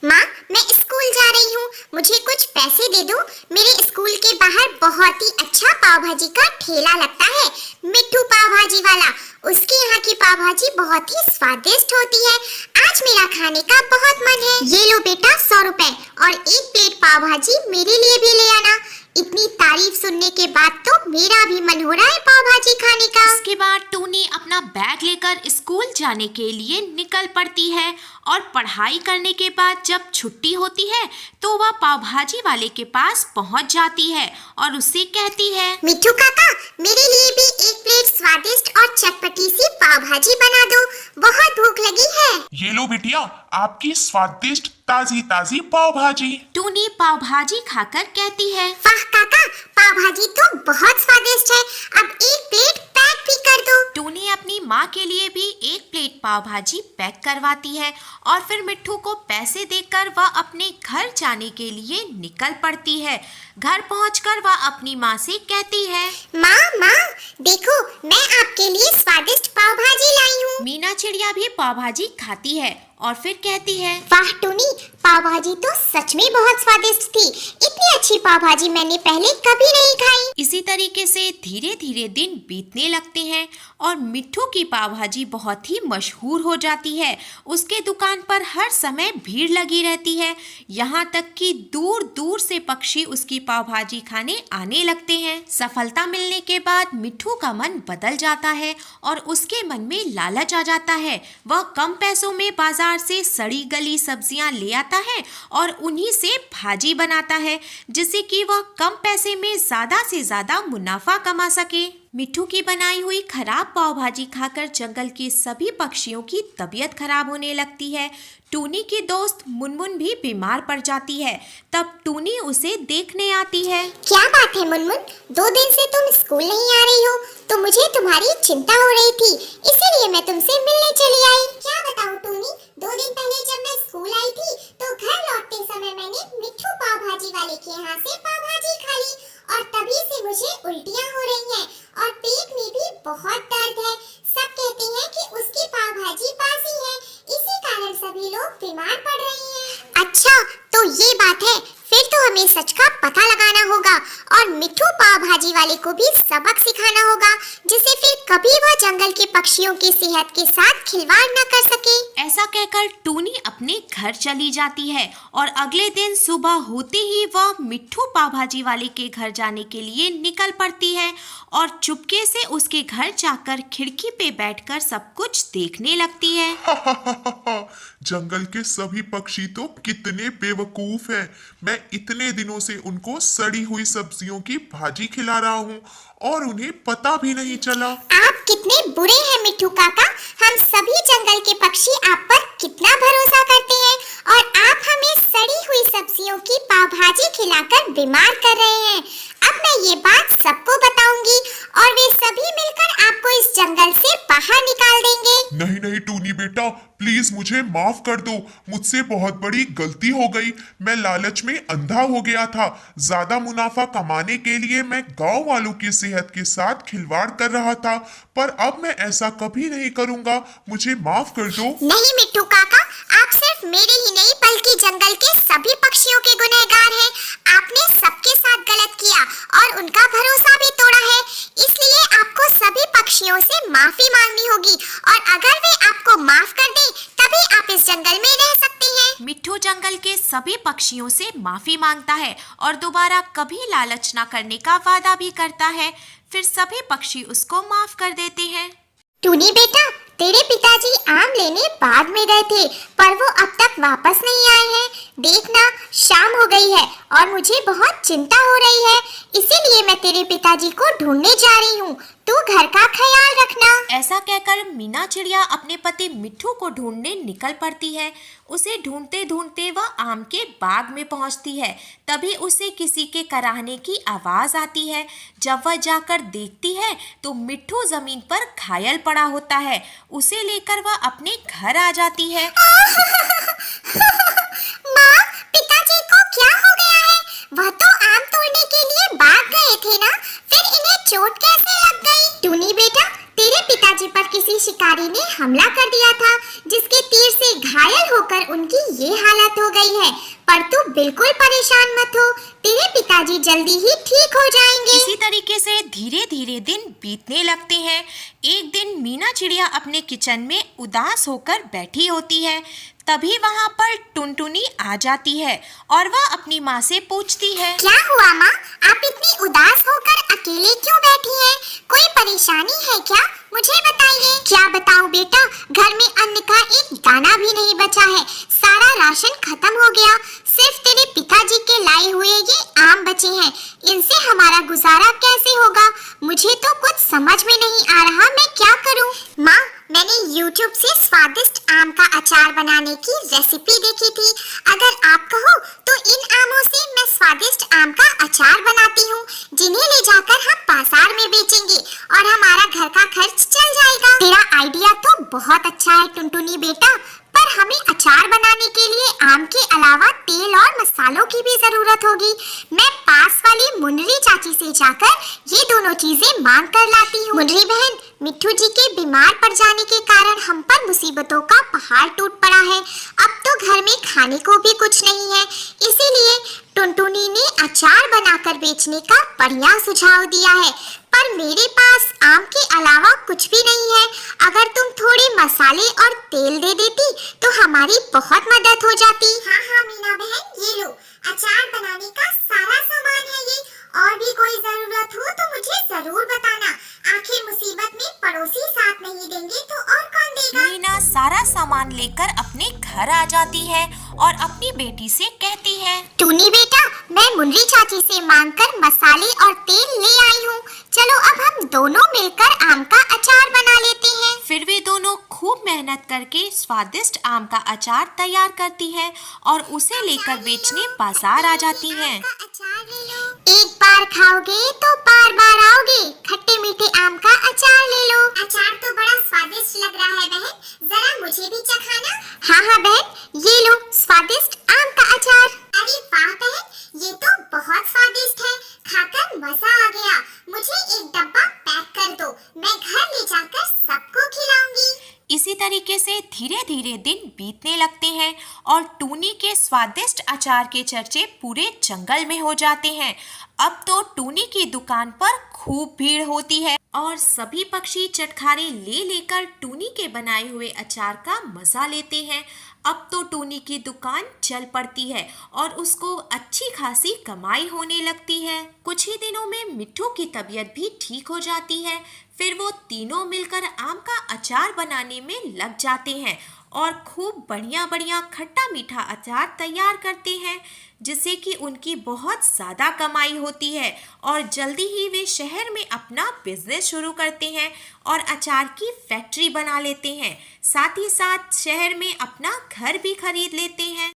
माँ, मैं स्कूल जा रही हूँ, मुझे कुछ पैसे दे दो। मेरे स्कूल के बाहर बहुत ही अच्छा पाव भाजी का ठेला लगता है, मिट्ठू पाव भाजी वाला। उसके यहाँ की पाव भाजी बहुत ही स्वादिष्ट होती है। आज मेरा खाने का बहुत मन है। ये लो बेटा 100 रुपए और एक प्लेट पाव भाजी मेरे लिए भी ले आना। इतनी तारीफ सुनने के बाद तो मेरा भी मन हो रहा है पाव भाजी खाने का। इसके बाद टूनी अपना बैग लेकर स्कूल जाने के लिए निकल पड़ती है और पढ़ाई करने के बाद जब छुट्टी होती है तो वह पाव भाजी वाले के पास पहुंच जाती है और उससे कहती है, मिट्ठू काका, मेरे लिए भी एक प्लेट स्वादिष्ट और चटपटी सी पाव भाजी बना दो, बहुत भूख लगी है। ये लो बिटिया, आपकी स्वादिष्ट ताजी ताजी पाव भाजी। टूनी पाव भाजी खाकर कहती है, वाह काका, पाव भाजी तो बहुत स्वादिष्ट है, अब एक प्लेट पैक भी कर दो। टूनी अपनी माँ के लिए भी एक प्लेट पाव भाजी पैक करवाती है और फिर मिट्ठू को पैसे देकर वह अपने घर जाने के लिए निकल पड़ती है। घर पहुंचकर वह अपनी माँ से कहती है, माँ, देखो मैं आपके लिए स्वादिष्ट पाव भाजी लाई हूँ। मीना चिड़िया भी पाव भाजी खाती है और फिर कहती है, वाह टूनी, पाव भाजी तो सच में बहुत स्वादिष्ट थी। इतनी अच्छी पाव भाजी मैंने पहले कभी नहीं खाई। इसी तरीके से धीरे धीरे दिन बीतने लगते हैं और मिट्ठू की पाव भाजी बहुत ही मशहूर हो जाती है। उसके दुकान पर हर समय भीड़ लगी रहती है, यहाँ तक कि दूर दूर से पक्षी उसकी पाव भाजी खाने आने लगते हैं। सफलता मिलने के बाद मिट्ठू का मन बदल जाता है और उसके मन में लालच आ जाता है। वह कम पैसों में बाजार से सड़ी गली सब्जियां ले आता है और उन्हीं से भाजी बनाता है, जिससे कि वह कम पैसे में ज्यादा से ज्यादा मुनाफा कमा सके। मिट्ठू की बनाई हुई खराब पाव भाजी खाकर जंगल के सभी पक्षियों की तबीयत खराब होने लगती है। टूनी की दोस्त मुनमुन भी बीमार पड़ जाती है। तब टूनी उसे देखने आती है। क्या बात है मुनमुन, 2 दिन से तुम स्कूल नहीं आ रही हो, तो मुझे तुम्हारी चिंता हो रही थी, इसीलिए मैं तुमसे मिलने चली आई। क्या बताऊं टूनी, 2 दिन पहले जब मैं स्कूल आई थी तो घर लौटते समय मैंने मिट्ठू पाव भाजी वाले के यहाँ से पाव भाजी खा ली और तभी से मुझे उल्टियाँ हो रही हैं और पेट में भी बहुत दर्द है। सब कहते हैं कि उसकी पाव भाजी बासी है, इसी कारण सभी लोग बीमार पड़ रहे हैं। अच्छा, तो ये बात है, फिर तो हमें सच का पता लगाना होगा और मिट्ठू पाव भाजी वाले को भी सबक सिखाना होगा, जिससे फिर कभी वह जंगल के पक्षियों की सेहत के साथ खिलवाड़ न कर सके। ऐसा कहकर टूनी अपने घर चली जाती है और अगले दिन सुबह होते ही वह मिट्ठू पाव भाजी वाले के घर जाने के लिए निकल पड़ती है और चुपके से उसके घर जाकर खिड़की पे बैठकर सब कुछ देखने लगती है। जंगल के सभी पक्षी तो कितने बेवकूफ हैं। मैं इतने दिनों से उनको सड़ी हुई सब्जियों की भाजी खिला रहा हूँ और उन्हें पता भी नहीं चला। आप कितने बुरे हैं मिट्ठू काका, हम सभी जंगल के पक्षी आप पर कितना भरोसा करते हैं और आप हमें सड़ी हुई सब्जियों की पाव भाजी खिलाकर बीमार कर रहे हैं। अब मैं ये बात सबको बताऊंगी और वे सभी मिलकर आपको इस जंगल से बाहर निकाल देंगे। नहीं टूनी बेटा, प्लीज मुझे माफ कर दो, मुझसे बहुत बड़ी गलती हो गई। मैं लालच में अंधा हो गया था। ज्यादा मुनाफा कमाने के लिए मैं गांव वालों की सेहत के साथ खिलवाड़ कर रहा था, पर अब मैं ऐसा कभी नहीं करूंगा। मुझे माफ कर दो। नहीं मिट्ठू काका, आप सिर्फ मेरे ही नहीं बल्कि जंगल के सभी पक्षियों के गुनहगार हैं। आपने सबके साथ गलत किया और उनका भरोसा भी तोड़ा है, इसलिए आपको सभी पक्षियों से माफी मांगनी होगी और अगर वे आपको माफ कर दें तभी आप इस जंगल में रह सकते हैं। मिट्ठू जंगल के सभी पक्षियों से माफी मांगता है और दोबारा कभी लालच न करने का वादा भी करता है। फिर सभी पक्षी उसको माफ कर देते हैं। टूनी बेटा, तेरे पिताजी आम लेने बाग में गए थे, पर वो अब तक वापस नहीं आए हैं। देखना, शाम हो गई है और मुझे बहुत चिंता हो रही है, इसीलिए मैं तेरे पिताजी को ढूंढने जा रही हूँ। तू घर का ख्याल रखना। ऐसा कहकर मीना चिड़िया अपने पति मिट्ठू को ढूंढने निकल पड़ती है। उसे ढूंढते ढूंढते वह आम के बाग में पहुंचती है। तभी उसे किसी के कराहने की आवाज आती है। जब वह जाकर देखती है तो मिट्ठू जमीन पर घायल पड़ा होता है। उसे लेकर वह अपने घर आ जाती है। माँ, पिताजी को क्या हो गया है? वह तो आम तोड़ने के लिए बाग गए थे ना, फिर इन्हें चोट कैसे लग गई? टूनी बेटा, तेरे पिताजी पर किसी शिकारी ने हमला कर दिया था, जिसके तीर से घायल होकर उनकी ये हालत हो गई। गई है, पर तू बिल्कुल परेशान मत हो, तेरे पिताजी जल्दी ही ठीक हो जाएंगे। इसी तरीके से धीरे धीरे दिन बीतने लगते हैं। एक दिन मीना चिड़िया अपने किचन में उदास होकर बैठी होती है। तभी वहाँ पर टुनटुनी आ जाती है और वह अपनी माँ से पूछती है, क्या हुआ माँ, आप इतनी उदास होकर अकेले क्यों बैठी हैं? कोई परेशानी है क्या? मुझे बताइए। क्या बताऊँ बेटा, घर में अन्न का एक दाना भी नहीं बचा है, सारा राशन खत्म हो गया, सिर्फ तेरे पिताजी के लाए हुए ये आम बचे हैं, इनसे हमारा गुजारा कैसे होगा? मुझे तो कुछ समझ में नहीं आ रहा, मैं क्या करूँ? माँ, मैंने YouTube से स्वादिष्ट आम का अचार बनाने की रेसिपी देखी थी। अगर आप कहो तो इन आमों से मैं स्वादिष्ट आम का अचार बनाती हूँ, जिन्हें ले जाकर हम बाजार में बेचेंगे और हमारा घर का खर्च चल जाएगा। तेरा आइडिया तो बहुत अच्छा है टुनटुनी बेटा, पर हमें अचार बनाने के लिए आम के अलावा तेल और मसालों की भी जरूरत होगी। मैं पास वाली मुनरी चाची से जाकर ये दोनों चीजें मांग कर लाती हूँ। मुनरी बहन, मिट्ठू जी के बीमार पड़ जाने के कारण हम पर मुसीबतों का पहाड़ टूट पड़ा है। अब तो घर में खाने को भी कुछ नहीं है, इसीलिए टुनटुनी ने अचार बनाकर बेचने का बढ़िया सुझाव दिया है, पर मेरे पास आम के अलावा कुछ भी नहीं है। अगर तुम थोड़े मसाले और तेल दे देती तो हमारी बहुत मदद हो जाती। हाँ हाँ मीना बहन, ये लो, अचार बनाने का सारा सामान है ये। और भी कोई जरूरत हो तो मुझे जरूर बताना, आखिर मुसीबत में पड़ोसी साथ नहीं देंगे तो और कौन देगा? मीना सारा सामान लेकर अपने घर आ जाती है और अपनी बेटी से कहती है, टूनी बेटा, मैं मुनरी चाची से मांगकर मसाले और तेल ले आई हूँ, चलो अब हम दोनों मिलकर आम का अचार बना लेते हैं। फिर वे दोनों खूब मेहनत करके स्वादिष्ट आम का अचार तैयार करती हैं और उसे लेकर बेचने बाजार आ जाती हैं। अचार ले लो, एक बार खाओगे तो बार बार आओगे, खट्टे मीठे आम का अचार ले लो। अचार तो बड़ा स्वादिष्ट लग रहा है बहन, जरा मुझे भी चखाना। हाँ हाँ बहन, ये लो स्वादिष्ट आम का अचार। अरे वाह बहन, ये तो बहुत स्वादिष्ट है, खाकर मजा आ गया। मुझे एक डब्बा पैक कर दो, मैं घर ले जाकर सबको खिलाऊंगी। इसी तरीके से धीरे धीरे दिन बीतने लगते हैं और टूनी के स्वादिष्ट अचार के चर्चे पूरे जंगल में हो जाते हैं। अब तो टूनी की दुकान पर खूब भीड़ होती है और सभी पक्षी चटखारे ले लेकर टूनी के बनाए हुए अचार का मजा लेते हैं। अब तो टूनी की दुकान चल पड़ती है और उसको अच्छी खासी कमाई होने लगती है। कुछ ही दिनों में मिट्ठू की तबीयत भी ठीक हो जाती है। फिर वो तीनों मिलकर आम का अचार बनाने में लग जाते हैं और खूब बढ़िया बढ़िया खट्टा मीठा अचार तैयार करते हैं, जिससे कि उनकी बहुत ज़्यादा कमाई होती है और जल्दी ही वे शहर में अपना बिजनेस शुरू करते हैं और अचार की फैक्ट्री बना लेते हैं। साथ ही साथ शहर में अपना घर भी खरीद लेते हैं।